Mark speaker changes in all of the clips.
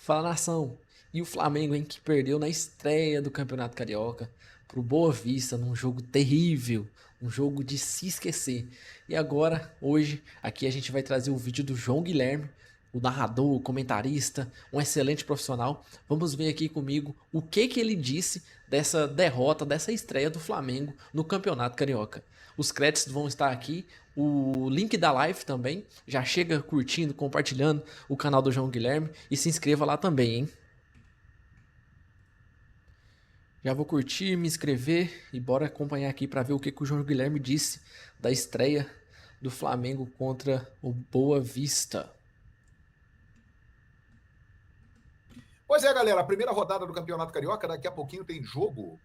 Speaker 1: Fala, nação. E o Flamengo, hein, que perdeu na estreia do Campeonato Carioca pro Boa Vista num jogo terrível, um jogo de se esquecer. E agora, hoje, aqui a gente vai trazer o vídeo do João Guilherme, o narrador, o comentarista, um excelente profissional. Vamos ver aqui comigo o que ele disse dessa derrota, dessa estreia do Flamengo no Campeonato Carioca. Os créditos vão estar aqui, o link da live também. Já chega curtindo, compartilhando o canal do João Guilherme e se inscreva lá também, hein? Já vou curtir, me inscrever e bora acompanhar aqui para ver o que o João Guilherme disse da estreia do Flamengo contra o Boa Vista.
Speaker 2: Pois é, galera, a primeira rodada do Campeonato Carioca, daqui a pouquinho tem jogo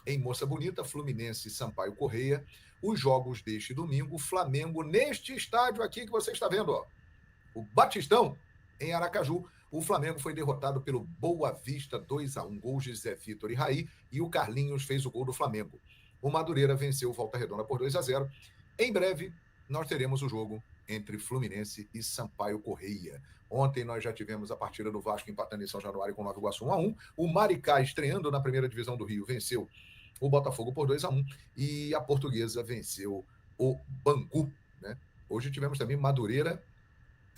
Speaker 2: em Moça Bonita, Fluminense e Sampaio Correia. Os jogos deste domingo, Flamengo neste estádio aqui que você está vendo, ó, o Batistão, em Aracaju. O Flamengo foi derrotado pelo Boa Vista 2-1, gols de Zé Vitor e Raí, e o Carlinhos fez o gol do Flamengo. O Madureira venceu o Volta Redonda por 2-0. Em breve, nós teremos o jogo entre Fluminense e Sampaio Correia. Ontem nós já tivemos a partida do Vasco empatando em São Januário com Nova Iguaçu 1-1. O Maricá, estreando na primeira divisão do Rio, venceu o Botafogo por 2-1. E a Portuguesa venceu o Bangu, né? Hoje tivemos também Madureira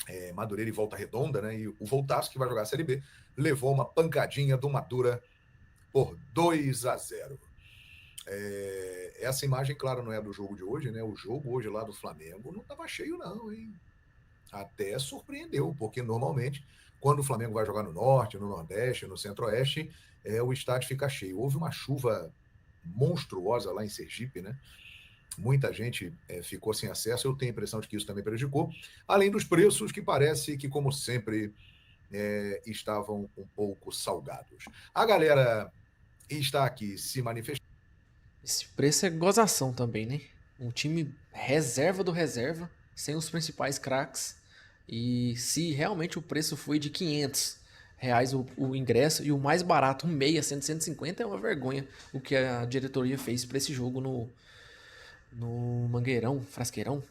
Speaker 2: e Volta Redonda, né? E o Voltaço, que vai jogar a Série B, levou uma pancadinha do Madura por 2-0. Essa imagem, claro, não é do jogo de hoje, né? O jogo hoje lá do Flamengo não estava cheio, não, hein? Até surpreendeu, porque normalmente, quando o Flamengo vai jogar no Norte, no Nordeste, no Centro-Oeste, o estádio fica cheio. Houve uma chuva monstruosa lá em Sergipe, né? Muita gente ficou sem acesso. Eu tenho a impressão de que isso também prejudicou, além dos preços que parece que, como sempre, estavam um pouco salgados. A galera está aqui se manifestando.
Speaker 1: Esse preço é gozação também, né? Um time reserva do reserva, sem os principais craques. E se realmente o preço foi de R$ 500 o ingresso e o mais barato, um meia, 150, é uma vergonha o que a diretoria fez para esse jogo no Mangueirão, Frasqueirão.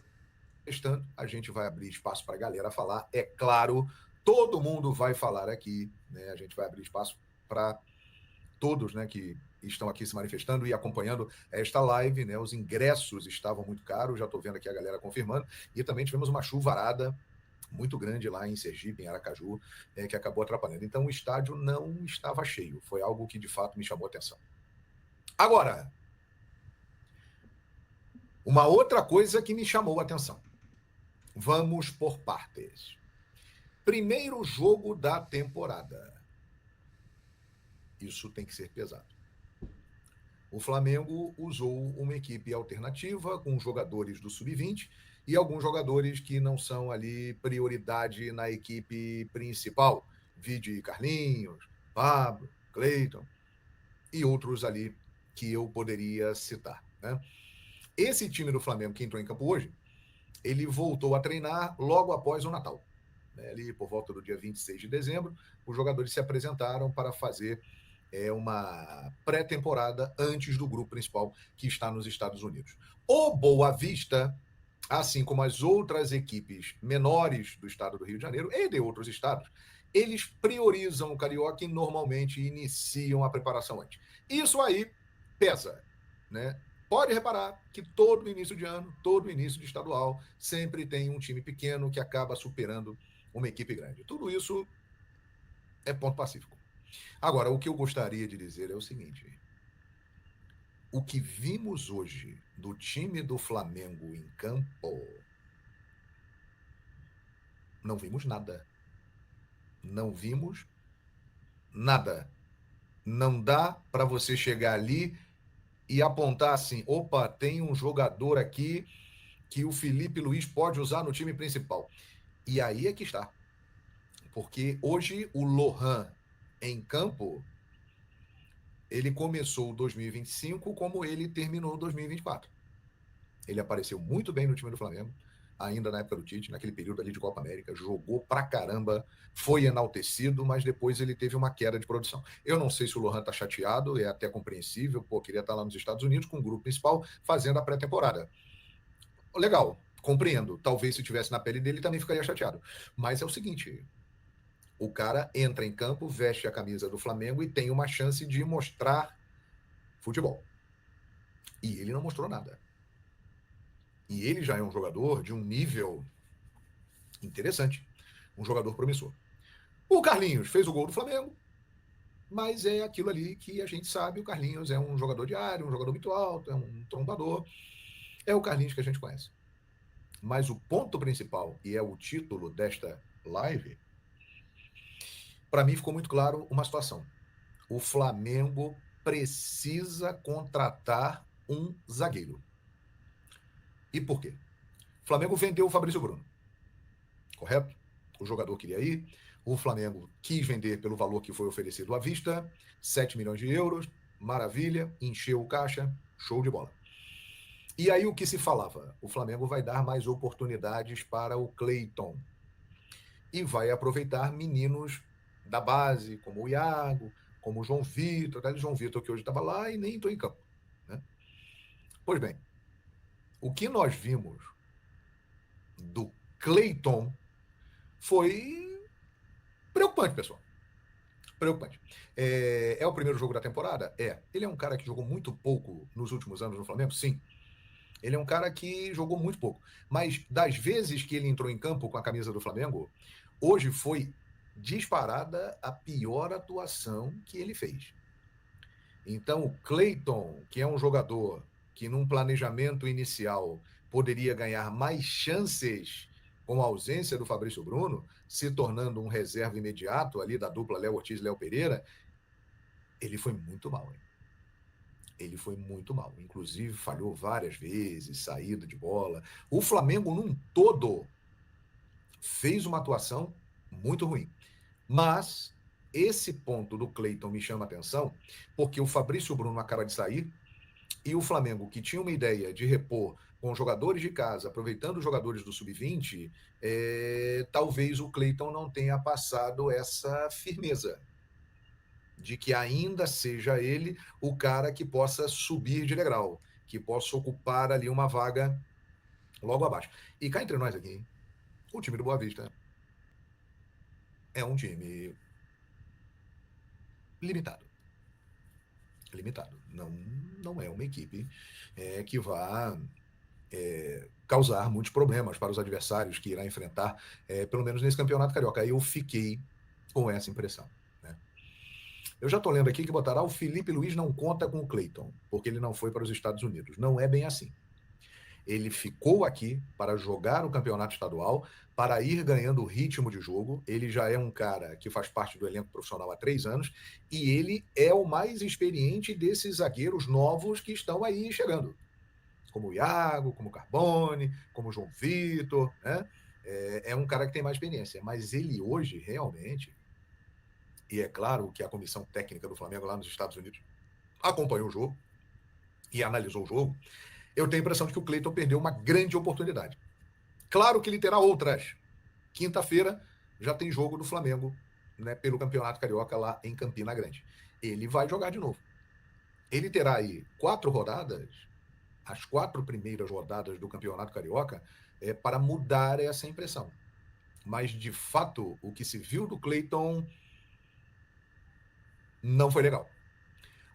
Speaker 2: A gente vai abrir espaço para a galera falar. É claro, todo mundo vai falar aqui, né? A gente vai abrir espaço para todos, né, que estão aqui se manifestando e acompanhando esta live, né? Os ingressos estavam muito caros, já estou vendo aqui a galera confirmando, e também tivemos uma chuvarada muito grande lá em Sergipe, em Aracaju, que acabou atrapalhando. Então o estádio não estava cheio, foi algo que de fato me chamou a atenção. Agora, uma outra coisa que me chamou a atenção. Vamos por partes. Primeiro jogo da temporada. Isso tem que ser pesado. O Flamengo usou uma equipe alternativa com jogadores do sub-20 e alguns jogadores que não são ali prioridade na equipe principal. Vide Carlinhos, Pablo, Cleiton e outros ali que eu poderia citar, né? Esse time do Flamengo que entrou em campo hoje, ele voltou a treinar logo após o Natal. Ali por volta do dia 26 de dezembro, os jogadores se apresentaram para fazer uma pré-temporada antes do grupo principal que está nos Estados Unidos. O Boa Vista, assim como as outras equipes menores do estado do Rio de Janeiro e de outros estados, eles priorizam o Carioca e normalmente iniciam a preparação antes. Isso aí pesa, né? Pode reparar que todo início de ano, todo início de estadual, sempre tem um time pequeno que acaba superando uma equipe grande. Tudo isso é ponto pacífico. Agora, o que eu gostaria de dizer é o seguinte: o que vimos hoje do time do Flamengo em campo, não vimos nada. Não vimos nada. Não dá para você chegar ali e apontar assim: opa, tem um jogador aqui que o Felipe Luiz pode usar no time principal. E aí é que está. Porque hoje o Lohan em campo, ele começou 2025 como ele terminou 2024. Ele apareceu muito bem no time do Flamengo, ainda na época do Tite, naquele período ali de Copa América, jogou pra caramba, foi enaltecido, mas depois ele teve uma queda de produção. Eu não sei se o Lohan tá chateado, é até compreensível, queria estar lá nos Estados Unidos com o grupo principal fazendo a pré-temporada. Legal, compreendo. Talvez se tivesse na pele dele também ficaria chateado. Mas é o seguinte, O cara entra em campo, veste a camisa do Flamengo e tem uma chance de mostrar futebol. E ele não mostrou nada. E ele já é um jogador de um nível interessante, um jogador promissor. O Carlinhos fez o gol do Flamengo, mas é aquilo ali que a gente sabe, o Carlinhos é um jogador de área, um jogador muito alto, é um trombador, é o Carlinhos que a gente conhece. Mas o ponto principal, e é o título desta live, para mim ficou muito claro uma situação. O Flamengo precisa contratar um zagueiro. E por quê? O Flamengo vendeu o Fabrício Bruno, correto? O jogador queria ir, o Flamengo quis vender pelo valor que foi oferecido à vista, 7 milhões de euros, maravilha, encheu o caixa, show de bola. E aí o que se falava? O Flamengo vai dar mais oportunidades para o Cleiton e vai aproveitar meninos da base, como o Iago, como o João Vitor, até o João Vitor que hoje estava lá e nem entrou em campo. Né? Pois bem, o que nós vimos do Cleiton foi preocupante, pessoal. Preocupante. É o primeiro jogo da temporada? É. Ele é um cara que jogou muito pouco nos últimos anos no Flamengo? Sim. Ele é um cara que jogou muito pouco. Mas das vezes que ele entrou em campo com a camisa do Flamengo, hoje foi disparada a pior atuação que ele fez. Então, o Cleiton, que é um jogador que num planejamento inicial poderia ganhar mais chances com a ausência do Fabrício Bruno, se tornando um reserva imediato ali da dupla Léo Ortiz e Léo Pereira, ele foi muito mal, hein? Ele foi muito mal. Inclusive, falhou várias vezes, saída de bola. O Flamengo, num todo, fez uma atuação muito ruim. Mas esse ponto do Cleiton me chama a atenção, porque o Fabrício Bruno acaba de sair e o Flamengo, que tinha uma ideia de repor com jogadores de casa, aproveitando os jogadores do Sub-20, talvez o Cleiton não tenha passado essa firmeza de que ainda seja ele o cara que possa subir de degrau, que possa ocupar ali uma vaga logo abaixo. E cá entre nós aqui, o time do Boa Vista é um time limitado. Limitado. Não é uma equipe que vá causar muitos problemas para os adversários que irá enfrentar, pelo menos nesse campeonato carioca. Aí eu fiquei com essa impressão. Né? Eu já estou lendo aqui que botará o Felipe Luiz não conta com o Cleiton, porque ele não foi para os Estados Unidos. Não é bem assim. Ele ficou aqui para jogar o campeonato estadual, para ir ganhando o ritmo de jogo. Ele já é um cara que faz parte do elenco profissional há 3 anos e ele é o mais experiente desses zagueiros novos que estão aí chegando. Como o Iago, como o Carbone, como o João Vitor, né? É um cara que tem mais experiência. Mas ele hoje, realmente, e é claro que a comissão técnica do Flamengo lá nos Estados Unidos acompanhou o jogo e analisou o jogo, eu tenho a impressão de que o Cleiton perdeu uma grande oportunidade. Claro que ele terá outras. Quinta-feira já tem jogo do Flamengo, né, pelo Campeonato Carioca lá em Campina Grande. Ele vai jogar de novo. Ele terá aí 4 rodadas, as 4 primeiras rodadas do Campeonato Carioca, para mudar essa impressão. Mas, de fato, o que se viu do Cleiton não foi legal.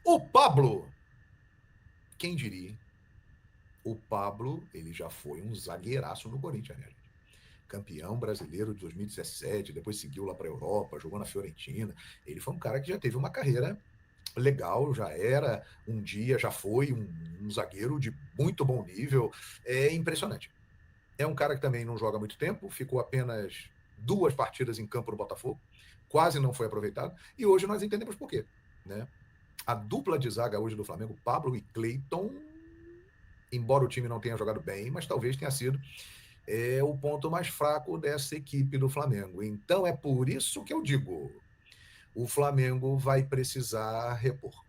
Speaker 2: O Pablo, quem diria? O Pablo, ele já foi um zagueiraço no Corinthians, né? Campeão brasileiro de 2017, depois seguiu lá para a Europa, jogou na Fiorentina. Ele foi um cara que já teve uma carreira legal, já era um dia, já foi um zagueiro de muito bom nível. É impressionante. É um cara que também não joga muito tempo, ficou apenas 2 partidas em campo no Botafogo, quase não foi aproveitado, e hoje nós entendemos por quê. Né? A dupla de zaga hoje do Flamengo, Pablo e Cleiton, embora o time não tenha jogado bem, mas talvez tenha sido o ponto mais fraco dessa equipe do Flamengo. Então é por isso que eu digo, o Flamengo vai precisar repor.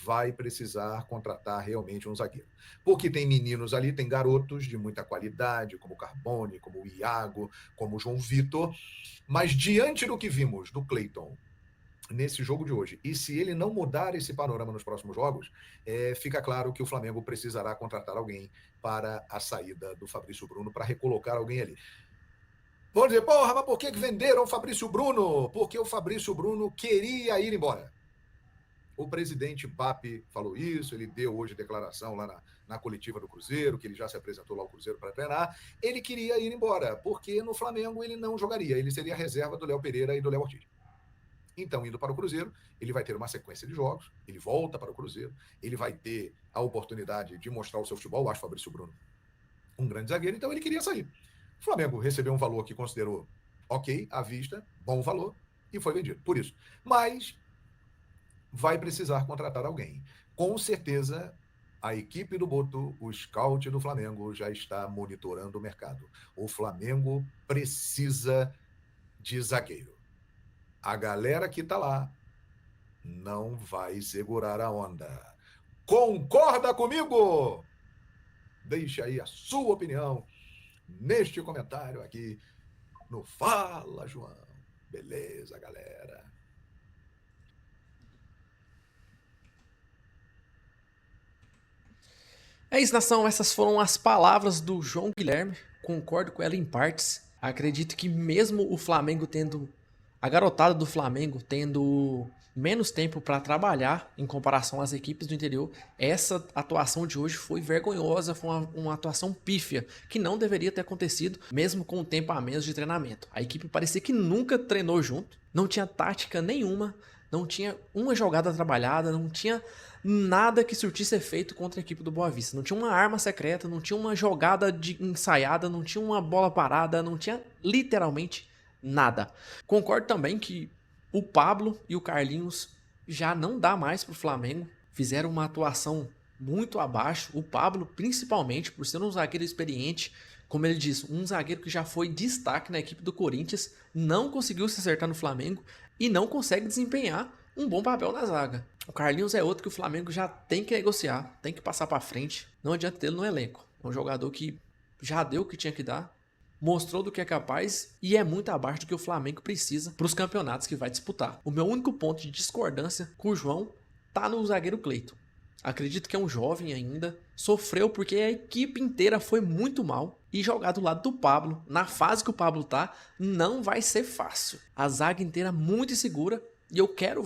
Speaker 2: Vai precisar contratar realmente um zagueiro. Porque tem meninos ali, tem garotos de muita qualidade, como o Carbone, como o Iago, como o João Vitor, mas diante do que vimos do Cleiton nesse jogo de hoje, e se ele não mudar esse panorama nos próximos jogos, fica claro que o Flamengo precisará contratar alguém para a saída do Fabrício Bruno, para recolocar alguém ali. Vão dizer, porra, mas por que venderam o Fabrício Bruno? Porque o Fabrício Bruno queria ir embora. O presidente BAP falou isso, ele deu hoje declaração lá na coletiva do Cruzeiro, que ele já se apresentou lá ao Cruzeiro para treinar. Ele queria ir embora, porque no Flamengo ele não jogaria, ele seria reserva do Léo Pereira e do Léo Ortiz. Então, indo para o Cruzeiro, ele vai ter uma sequência de jogos, ele volta para o Cruzeiro, ele vai ter a oportunidade de mostrar o seu futebol. Eu acho o Fabrício Bruno um grande zagueiro, então ele queria sair. O Flamengo recebeu um valor que considerou ok, à vista, bom valor, e foi vendido. Por isso. Mas vai precisar contratar alguém. Com certeza, a equipe do Boto, o scout do Flamengo, já está monitorando o mercado. O Flamengo precisa de zagueiro. A galera que está lá não vai segurar a onda. Concorda comigo? Deixe aí a sua opinião neste comentário aqui no Fala, João. Beleza, galera?
Speaker 1: É isso, nação. Essas foram as palavras do João Guilherme. Concordo com ela em partes. Acredito que mesmo o Flamengo tendo... A garotada do Flamengo tendo menos tempo para trabalhar em comparação às equipes do interior, essa atuação de hoje foi vergonhosa, foi uma atuação pífia, que não deveria ter acontecido, mesmo com o tempo a menos de treinamento. A equipe parecia que nunca treinou junto, não tinha tática nenhuma, não tinha uma jogada trabalhada, não tinha nada que surtisse efeito contra a equipe do Boa Vista. Não tinha uma arma secreta, não tinha uma jogada ensaiada, não tinha uma bola parada, não tinha literalmente nada. Concordo também que o Pablo e o Carlinhos já não dá mais pro Flamengo. Fizeram uma atuação muito abaixo. O Pablo, principalmente, por ser um zagueiro experiente, como ele diz, um zagueiro que já foi destaque na equipe do Corinthians, não conseguiu se acertar no Flamengo e não consegue desempenhar um bom papel na zaga. O Carlinhos é outro que o Flamengo já tem que negociar, tem que passar para frente. Não adianta ter ele no elenco. É um jogador que já deu o que tinha que dar, mostrou do que é capaz e é muito abaixo do que o Flamengo precisa para os campeonatos que vai disputar. O meu único ponto de discordância com o João tá no zagueiro Cleiton. Acredito que é um jovem ainda, sofreu porque a equipe inteira foi muito mal e jogar do lado do Pablo, na fase que o Pablo tá, não vai ser fácil. A zaga inteira muito insegura e eu quero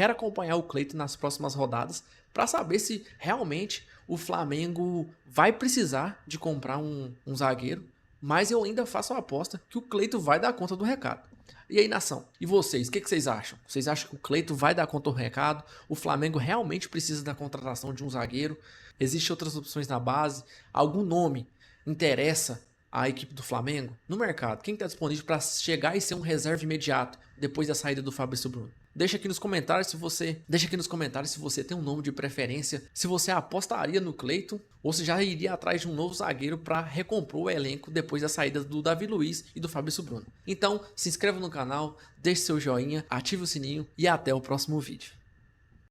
Speaker 1: acompanhar o Cleiton nas próximas rodadas para saber se realmente o Flamengo vai precisar de comprar um zagueiro. Mas eu ainda faço a aposta que o Cleiton vai dar conta do recado. E aí, nação? E vocês? O que vocês acham? Vocês acham que o Cleiton vai dar conta do recado? O Flamengo realmente precisa da contratação de um zagueiro? Existem outras opções na base? Algum nome interessa à equipe do Flamengo? No mercado, quem está disponível para chegar e ser um reserva imediato depois da saída do Fabrício Bruno? Deixa aqui nos comentários se você tem um nome de preferência, se você apostaria no Cleiton ou se já iria atrás de um novo zagueiro para recompor o elenco depois da saída do Davi Luiz e do Fabrício Bruno. Então, se inscreva no canal, deixe seu joinha, ative o sininho e até o próximo vídeo.